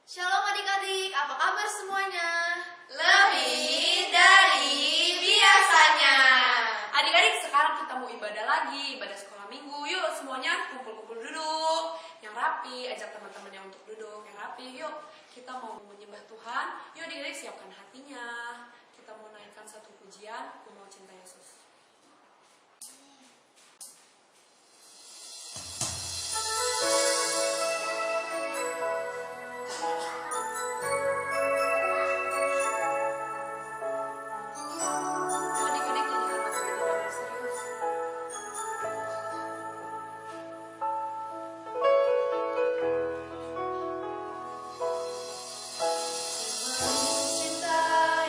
Shalom adik-adik, apa kabar semuanya? Lebih dari biasanya. Adik-adik, sekarang kita mau ibadah lagi, ibadah sekolah minggu. Yuk semuanya kumpul-kumpul duduk, yang rapi, ajak teman-temannya untuk duduk, yang rapi. Yuk, kita mau menyembah Tuhan. Yuk adik-adik, siapkan hatinya. Kita mau naikkan satu pujian, Ku Mau Cinta Yesus. Cinta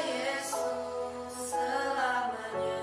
Yesus selamanya.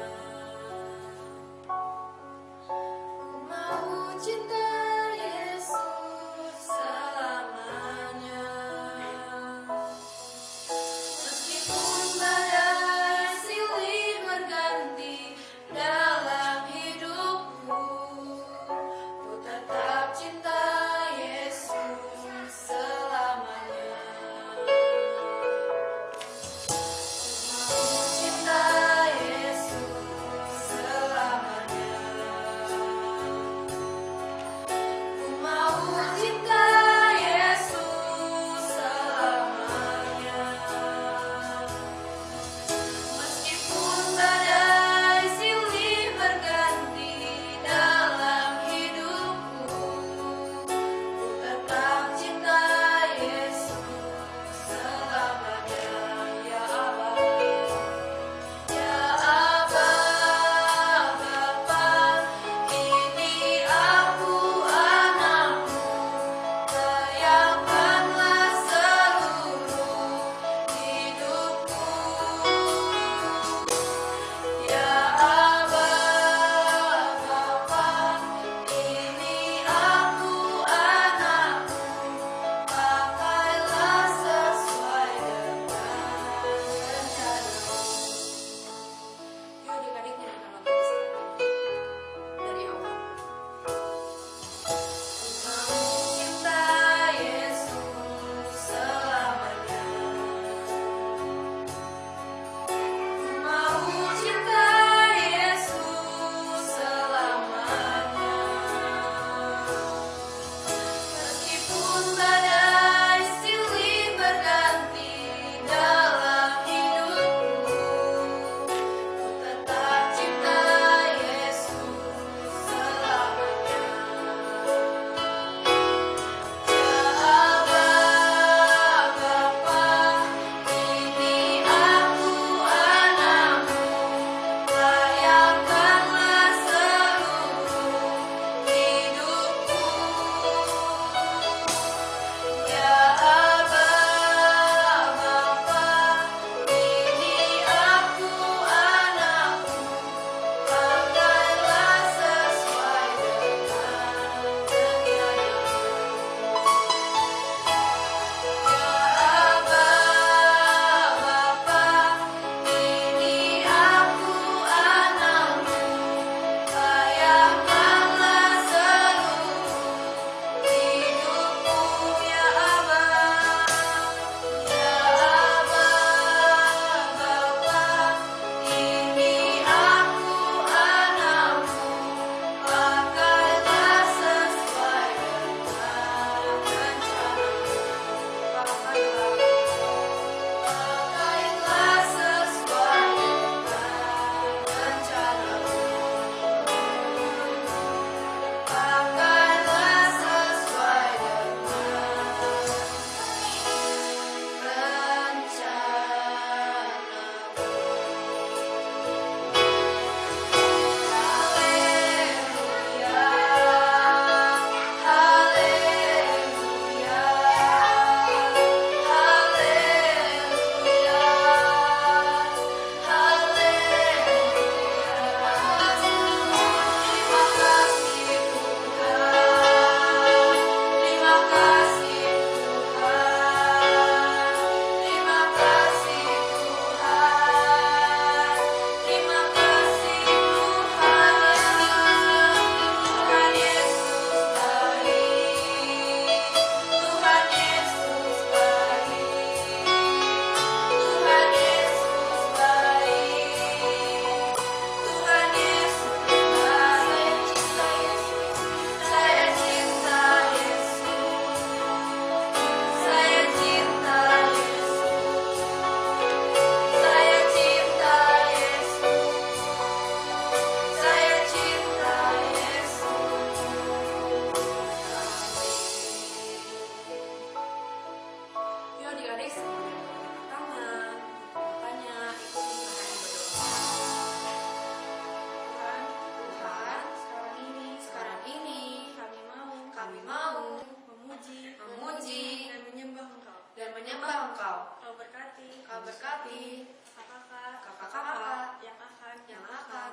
menambah engkau. Kau berkati. Kau berkati Kakak-kakak. kakak-kakak yang akan yang akan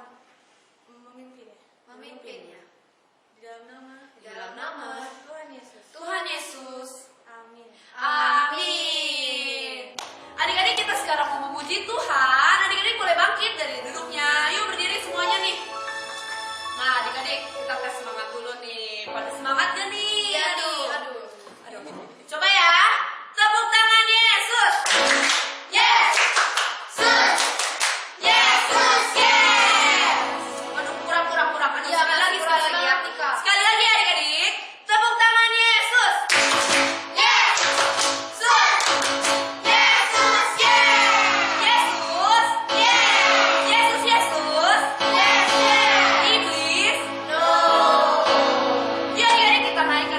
memimpin ya. memimpinnya. Di dalam nama. Di dalam nama Tuhan Yesus. Tuhan Yesus. Amin. Amin. Adik-adik, kita sekarang mau memuji Tuhan. Adik-adik boleh bangkit dari duduknya. Yuk berdiri semuanya nih. Nah, adik-adik kita tes semangat dulu nih. Pada semangat gak nih? Aduh. Coba ya. Tepuk tangan Yesus. Yes. Yesus. Yesus. Yes. Aduh, kurang. Aduh, Iya, sekali lagi ya. Tika. Sekali lagi adik-adik. Tepuk tangan Yesus. Yesus. Iblis. No. Yuk adik-adik kita naik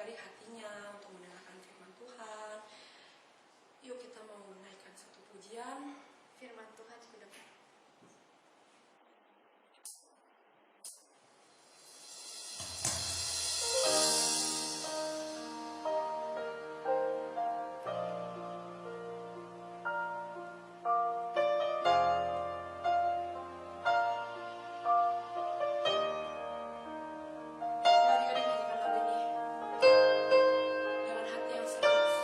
adik-adik hatinya untuk mendengarkan firman Tuhan. Yuk kita mau menaikkan satu pujian. Firman Tuhan sudah. Adik-adik nyanyikan lagu ini dengan hati yang serius.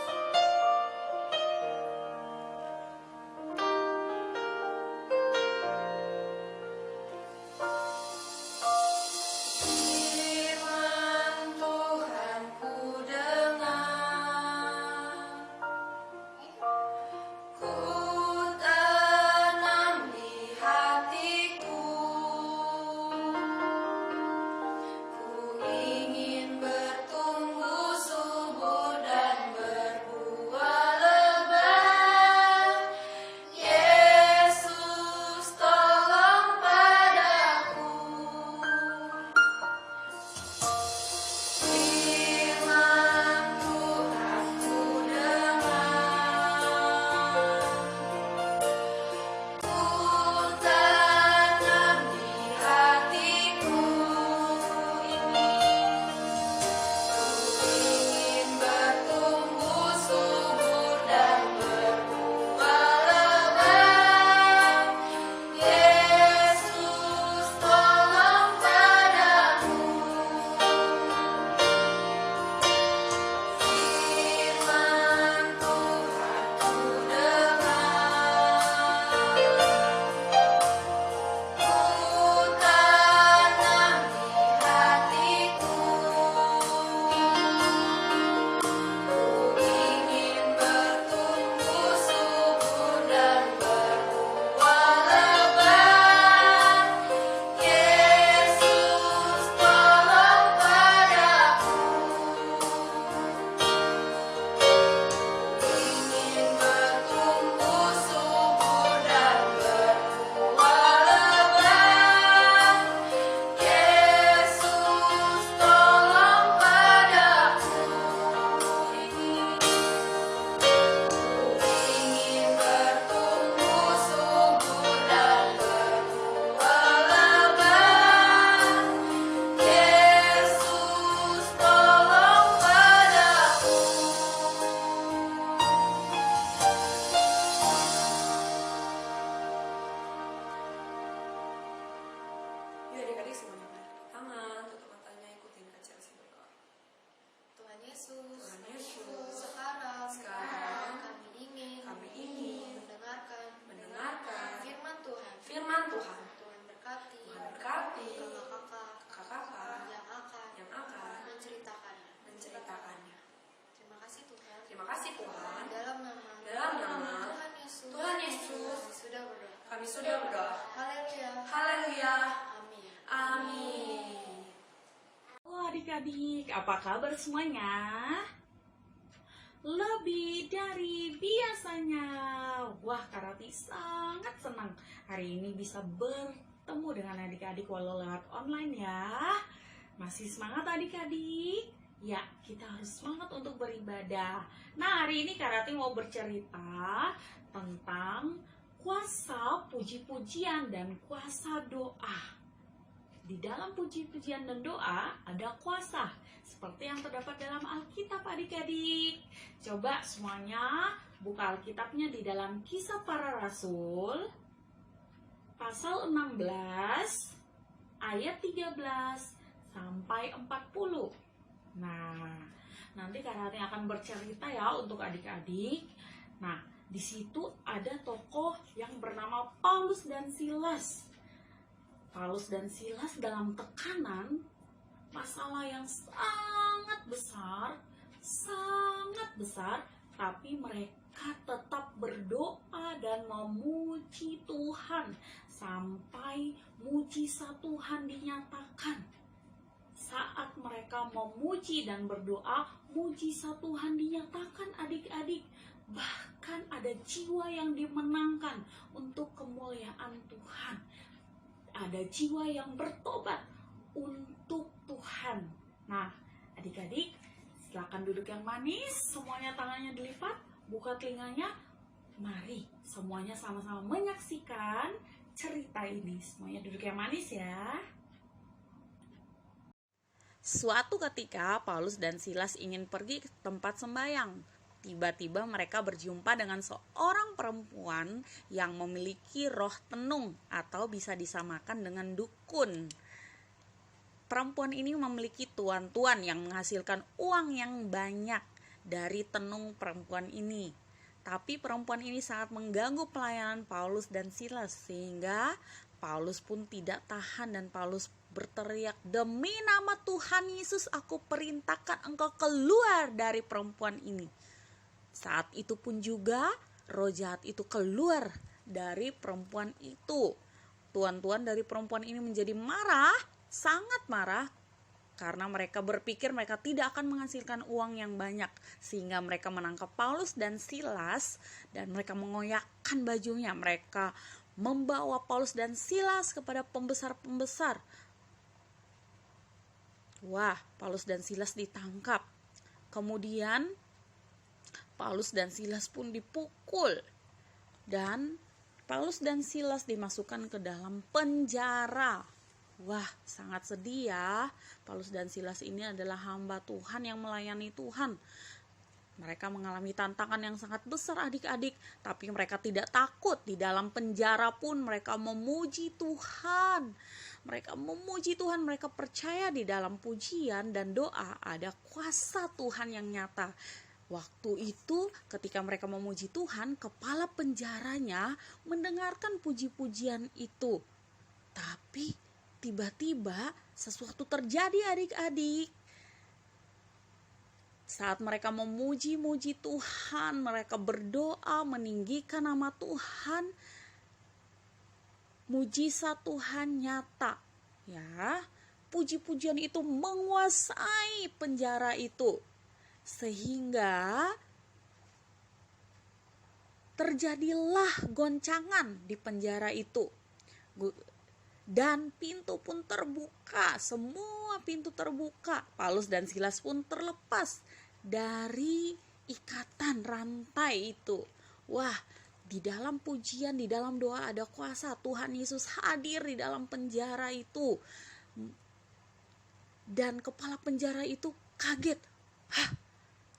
Yuk adik-adik semuanya balik tangan, tutup matanya, ikutin Kak Chelsea berdoa. Tuhan Yesus, Tuhan Yesus, sekarang sekarang kami ingin mendengarkan firman Tuhan. firman Tuhan. Tuhan berkati Tuhan berkati kakak-kakak kakak-kakak yang yang akan akan menceritakannya. menceritakannya. Terima kasih Tuhan. Terima kasih Tuhan. Dalam nama Dalam Tuhan Tuhan Yesus, Yesus, kami sudah berdoa. kami sudah berdoa. Haleluya. Haleluya. Amin. Amin. Halo adik-adik, apa kabar semuanya? Lebih dari biasanya. Wah, Kak Rati sangat senang hari ini bisa bertemu dengan adik-adik walau lewat online ya. Masih semangat adik-adik? Ya, kita harus semangat untuk beribadah. Nah, hari ini Kak Rati mau bercerita tentang kuasa puji-pujian dan kuasa doa. Di dalam puji-pujian dan doa ada kuasa, seperti yang terdapat dalam Alkitab adik-adik. Coba semuanya buka Alkitabnya di dalam Kisah Para Rasul, pasal 16, ayat 13 sampai 40. Nah, nanti Kak Rati akan bercerita ya untuk adik-adik. Nah, di situ ada tokoh yang bernama Paulus dan Silas. Paulus dan Silas dalam tekanan masalah yang sangat besar, tapi mereka tetap berdoa dan memuji Tuhan sampai mujizat Tuhan dinyatakan. Saat mereka memuji dan berdoa, mujizat Tuhan dinyatakan adik-adik. Bahkan ada jiwa yang dimenangkan untuk kemuliaan Tuhan. Ada jiwa yang bertobat untuk Tuhan. Nah, adik-adik, Silakan duduk yang manis, semuanya tangannya dilipat, buka telinganya. Mari semuanya sama-sama menyaksikan cerita ini. Semuanya duduk yang manis ya. Suatu ketika Paulus dan Silas ingin pergi ke tempat sembahyang. Tiba-tiba mereka berjumpa dengan seorang perempuan yang memiliki roh tenung atau bisa disamakan dengan dukun. Perempuan ini memiliki tuan-tuan yang menghasilkan uang yang banyak dari tenung perempuan ini. Tapi perempuan ini sangat mengganggu pelayanan Paulus dan Silas, sehingga Paulus pun tidak tahan dan Paulus berteriak, "Demi nama Tuhan Yesus aku perintahkan engkau keluar dari perempuan ini." Saat itu pun juga roh jahat itu keluar dari perempuan itu. Tuan-tuan dari perempuan ini menjadi marah, sangat marah, karena mereka berpikir mereka tidak akan menghasilkan uang yang banyak, sehingga mereka menangkap Paulus dan Silas dan mereka mengoyakkan bajunya. Mereka membawa Paulus dan Silas kepada pembesar-pembesar. Wah, Paulus dan Silas ditangkap. Kemudian Paulus dan Silas pun dipukul dan Paulus dan Silas dimasukkan ke dalam penjara. Wah, sangat sedih ya. Paulus dan Silas ini adalah hamba Tuhan yang melayani Tuhan. Mereka mengalami tantangan yang sangat besar adik-adik, tapi mereka tidak takut. Di dalam penjara pun mereka memuji Tuhan. Mereka memuji Tuhan, mereka percaya di dalam pujian dan doa ada kuasa Tuhan yang nyata. Waktu itu ketika mereka memuji Tuhan, kepala penjaranya mendengarkan puji-pujian itu. Tapi tiba-tiba sesuatu terjadi adik-adik. Saat mereka memuji-muji Tuhan, mereka berdoa meninggikan nama Tuhan, mujizat Tuhan nyata. Ya, puji-pujian itu menguasai penjara itu. Sehingga terjadilah goncangan di penjara itu. Dan pintu pun terbuka, semua pintu terbuka. Paulus dan Silas pun terlepas dari ikatan rantai itu. Wah, di dalam pujian, di dalam doa ada kuasa. Tuhan Yesus hadir di dalam penjara itu. Dan kepala penjara itu kaget. Hah,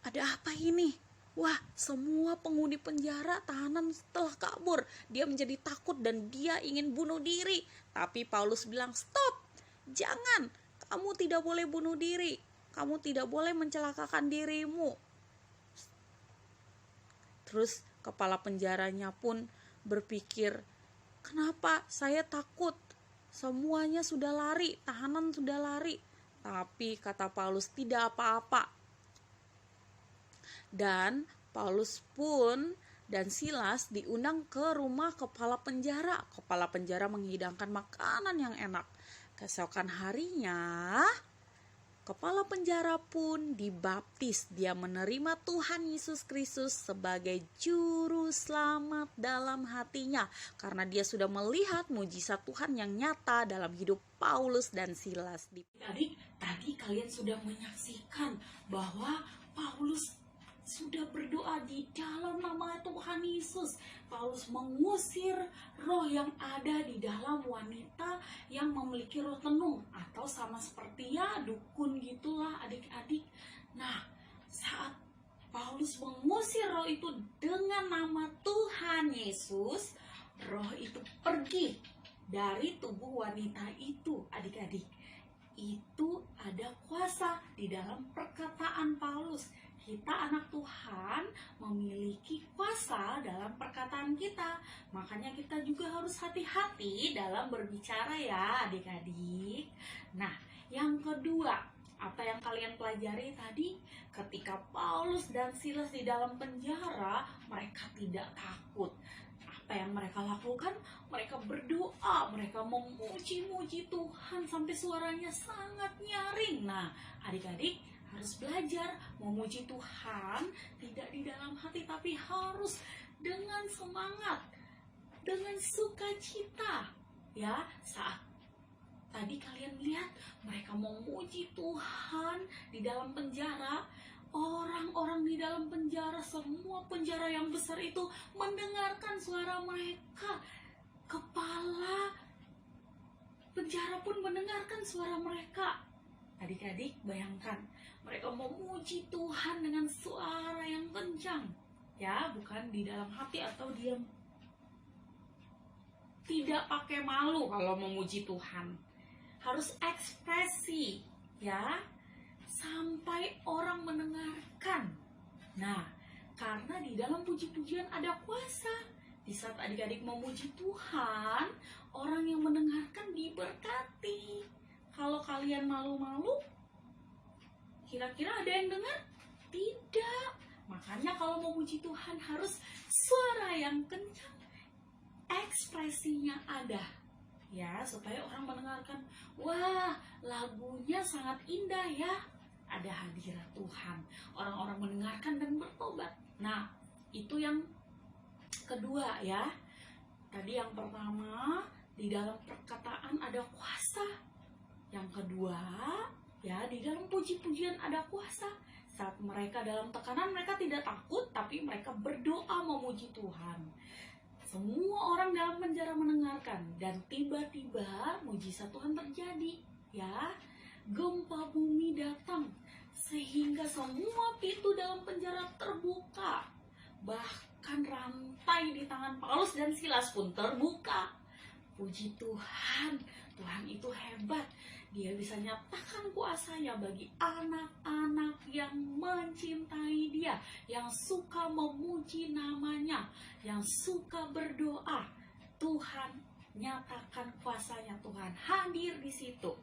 ada apa ini? Wah, semua penghuni penjara tahanan telah kabur. Dia menjadi takut dan dia ingin bunuh diri. Tapi Paulus bilang, "Stop, jangan. Kamu tidak boleh bunuh diri. Kamu tidak boleh mencelakakan dirimu." Terus kepala penjaranya pun berpikir, "Kenapa saya takut? Semuanya sudah lari, tahanan sudah lari." Tapi kata Paulus, "Tidak apa-apa." Dan Paulus pun dan Silas diundang ke rumah kepala penjara. Kepala penjara menghidangkan makanan yang enak. Keesokan harinya, kepala penjara pun dibaptis. Dia menerima Tuhan Yesus Kristus sebagai juru selamat dalam hatinya. Karena dia sudah melihat mujizat Tuhan yang nyata dalam hidup Paulus dan Silas. Adik, tadi kalian sudah menyaksikan bahwa Paulus sudah berdoa di dalam nama Tuhan Yesus. Paulus mengusir roh yang ada di dalam wanita yang memiliki roh tenung, atau sama seperti ya dukun gitulah adik-adik. Nah, saat Paulus mengusir roh itu dengan nama Tuhan Yesus, roh itu pergi dari tubuh wanita itu adik-adik. Itu ada kuasa di dalam perkataan Paulus. Kita anak Tuhan memiliki kuasa dalam perkataan kita. Makanya kita juga harus hati-hati dalam berbicara ya adik-adik. Nah, yang kedua, apa yang kalian pelajari tadi? Ketika Paulus dan Silas di dalam penjara, mereka tidak takut. Apa yang mereka lakukan? Mereka berdoa, mereka memuji-muji Tuhan sampai suaranya sangat nyaring. Nah, adik-adik harus belajar memuji Tuhan, tidak di dalam hati tapi harus dengan semangat, dengan sukacita. Ya, saat tadi kalian lihat mereka memuji Tuhan di dalam penjara, semua penjara yang besar itu mendengarkan suara mereka. Kepala penjara pun mendengarkan suara mereka. Adik-adik bayangkan, mereka memuji Tuhan dengan suara yang kencang. Ya, bukan di dalam hati atau diam. Tidak pakai malu kalau memuji Tuhan. Harus ekspresi, ya, sampai orang mendengarkan. Nah, karena di dalam puji-pujian ada kuasa. Di saat adik-adik memuji Tuhan, orang yang mendengarkan diberkati. Kalau kalian malu-malu, kira-kira ada yang dengar? Tidak. Makanya kalau memuji Tuhan harus suara yang kencang, ekspresinya ada. Ya, supaya orang mendengarkan, wah, lagunya sangat indah ya. Ada hadirat Tuhan. Orang-orang mendengarkan dan bertobat. Nah, itu yang kedua ya. Tadi yang pertama, di dalam perkataan ada kuasa. Yang kedua, ya, di dalam puji-pujian ada kuasa. Saat mereka dalam tekanan, mereka tidak takut, tapi mereka berdoa memuji Tuhan. Semua orang dalam penjara mendengarkan, dan tiba-tiba mujizat Tuhan terjadi, ya. Gempa bumi datang, sehingga semua pintu dalam penjara terbuka. Bahkan rantai di tangan Paulus dan Silas pun terbuka. Puji Tuhan, Tuhan itu hebat. Dia bisa nyatakan kuasanya bagi anak-anak yang mencintai Dia, yang suka memuji namanya, yang suka berdoa. Tuhan nyatakan kuasanya, Tuhan hadir di situ.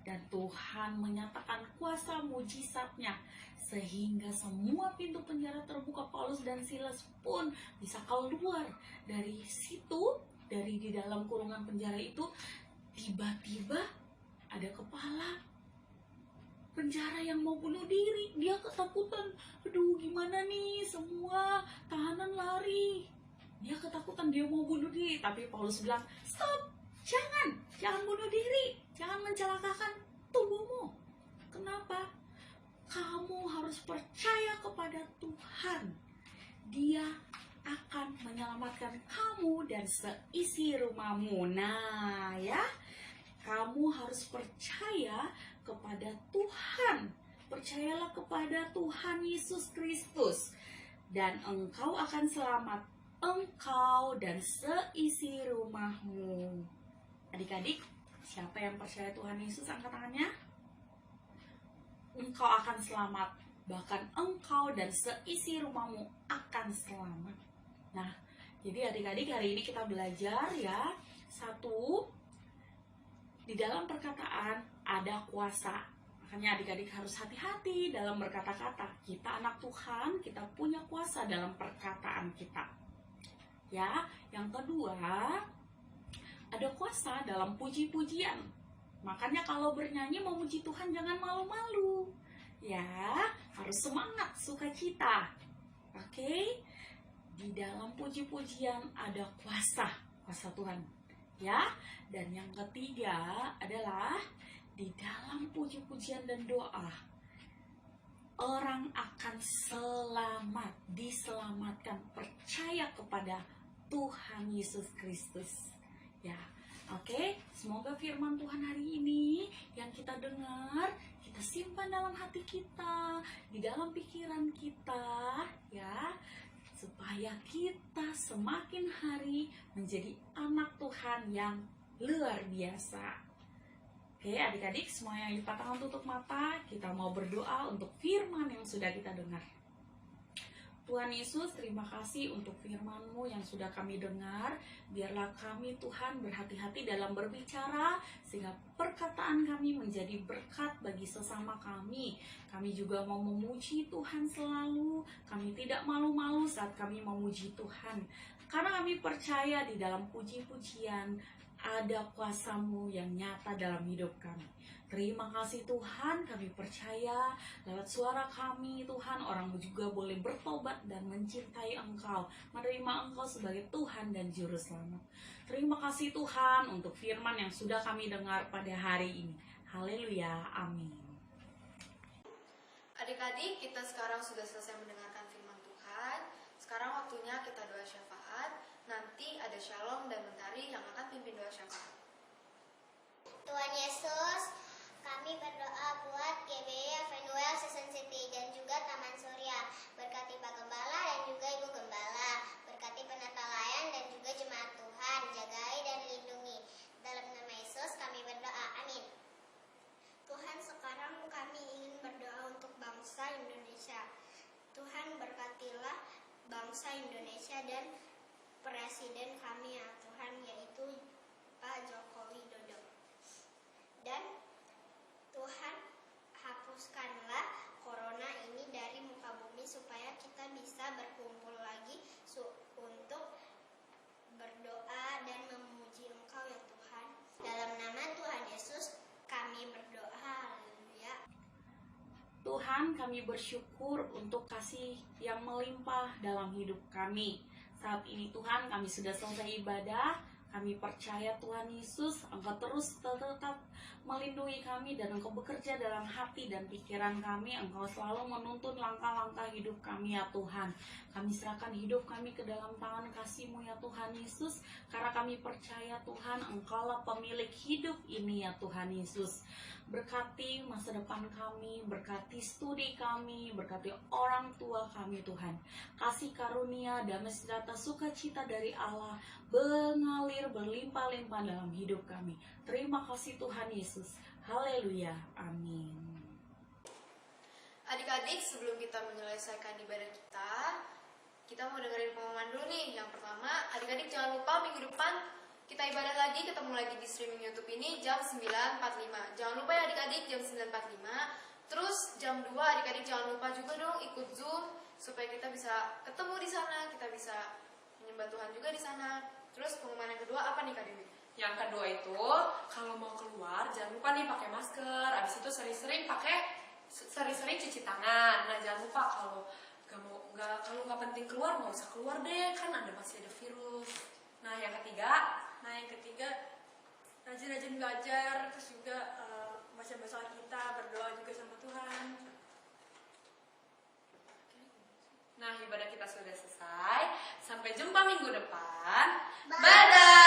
Dan Tuhan menyatakan kuasa mujizatnya, sehingga semua pintu penjara terbuka. Paulus dan Silas pun bisa keluar dari situ, dari di dalam kurungan penjara itu. Tiba-tiba ada kepala penjara yang mau bunuh diri. Dia ketakutan. Aduh, gimana nih, semua tahanan lari. Dia ketakutan, dia mau bunuh diri. Tapi Paulus bilang, stop, jangan bunuh diri, jangan mencelakakan tubuhmu. Kenapa? Kamu harus percaya kepada Tuhan. Dia akan menyelamatkan kamu dan seisi rumahmu. Nah, ya, kamu harus percaya kepada Tuhan. Percayalah kepada Tuhan Yesus Kristus, dan engkau akan selamat, engkau dan seisi rumahmu. Adik-adik, siapa yang percaya Tuhan Yesus, angkat tangannya. Engkau akan selamat, bahkan engkau dan seisi rumahmu akan selamat. Nah, jadi adik-adik, hari ini kita belajar ya. Satu, di dalam perkataan ada kuasa. Makanya adik-adik harus hati-hati dalam berkata-kata. Kita anak Tuhan, kita punya kuasa dalam perkataan kita. Ya, yang kedua, ada kuasa dalam puji-pujian. Makanya kalau bernyanyi memuji Tuhan jangan malu-malu. Ya, harus semangat, sukacita. Oke? Di dalam puji-pujian ada kuasa Tuhan. Ya, dan yang ketiga adalah di dalam puji-pujian dan doa orang akan selamat, diselamatkan, percaya kepada Tuhan Yesus Kristus. Ya, oke, semoga firman Tuhan hari ini yang kita dengar, kita simpan dalam hati kita, di dalam pikiran kita, ya, supaya kita semakin hari menjadi anak Tuhan yang luar biasa. Oke, adik-adik semuanya lipat tangan, tutup mata. Kita mau berdoa untuk firman yang sudah kita dengar. Tuhan Yesus, terima kasih untuk firman-Mu yang sudah kami dengar. Biarlah kami, Tuhan, berhati-hati dalam berbicara, sehingga perkataan kami menjadi berkat bagi sesama kami. Kami juga mau memuji Tuhan selalu. Kami tidak malu-malu saat kami memuji Tuhan. Karena kami percaya di dalam puji-pujian ada kuasa-Mu yang nyata dalam hidup kami. Terima kasih Tuhan, kami percaya lewat suara kami Tuhan, orang juga boleh bertobat dan mencintai Engkau, menerima Engkau sebagai Tuhan dan Juru Selamat. Terima kasih Tuhan untuk firman yang sudah kami dengar pada hari ini. Haleluya, amin. Adik-adik, kita sekarang sudah selesai mendengarkan firman Tuhan. Sekarang waktunya kita doa syafaat. Nanti ada Shalom dan Mentari yang akan pimpin doa syafaat. Tuhan Yesus, kami berdoa buat GBI Evanuel Season City dan juga Taman Surya. Berkati Pak Gembala dan juga Ibu Gembala. Berkati penata-layan dan juga jemaat Tuhan. Jagai dan lindungi. Dalam nama Yesus kami berdoa. Amin. Tuhan, sekarang kami ingin berdoa untuk bangsa Indonesia. Tuhan, berkatilah bangsa Indonesia dan presiden kami ya Tuhan, yaitu Pak Joko Widodo. Dan Tuhan, hapuskanlah corona ini dari muka bumi supaya kita bisa berkumpul lagi untuk berdoa dan memuji Engkau ya Tuhan. Dalam nama Tuhan Yesus kami berdoa. Haleluya. Tuhan, kami bersyukur untuk kasih yang melimpah dalam hidup kami. Saat ini Tuhan, kami sudah selesai ibadah. Kami percaya Tuhan Yesus, Engkau terus tetap melindungi kami dan Engkau bekerja dalam hati dan pikiran kami. Engkau selalu menuntun langkah-langkah hidup kami ya Tuhan. Kami serahkan hidup kami ke dalam tangan kasih-Mu ya Tuhan Yesus. Karena kami percaya Tuhan, Engkaulah pemilik hidup ini ya Tuhan Yesus. Berkati masa depan kami, berkati studi kami, berkati orang tua kami Tuhan. Kasih karunia, damai sejahtera, sukacita dari Allah mengalir berlimpah-limpah dalam hidup kami. Terima kasih Tuhan Yesus. Haleluya. Amin. Adik-adik, sebelum kita menyelesaikan ibadah kita mau dengerin pengumuman dulu nih. Yang pertama, adik-adik jangan lupa minggu depan kita ibadah lagi, ketemu lagi di streaming YouTube ini jam 9.45. Jangan lupa ya adik-adik, jam 9.45. Terus jam 2 adik-adik jangan lupa juga dong ikut Zoom supaya kita bisa ketemu di sana, kita bisa menyembah Tuhan juga di sana. Terus pengumuman yang kedua apa nih Kak Dewi? Yang kedua itu, kalau mau keluar jangan lupa nih pakai masker. Abis itu sering-sering cuci tangan. Nah jangan lupa kalau nggak penting keluar, nggak usah keluar deh, kan masih ada virus. Nah yang ketiga rajin-rajin belajar, terus juga baca-baca kita, berdoa juga sama Tuhan. Nah ibadah kita sudah selesai. Sampai jumpa minggu depan. Bye.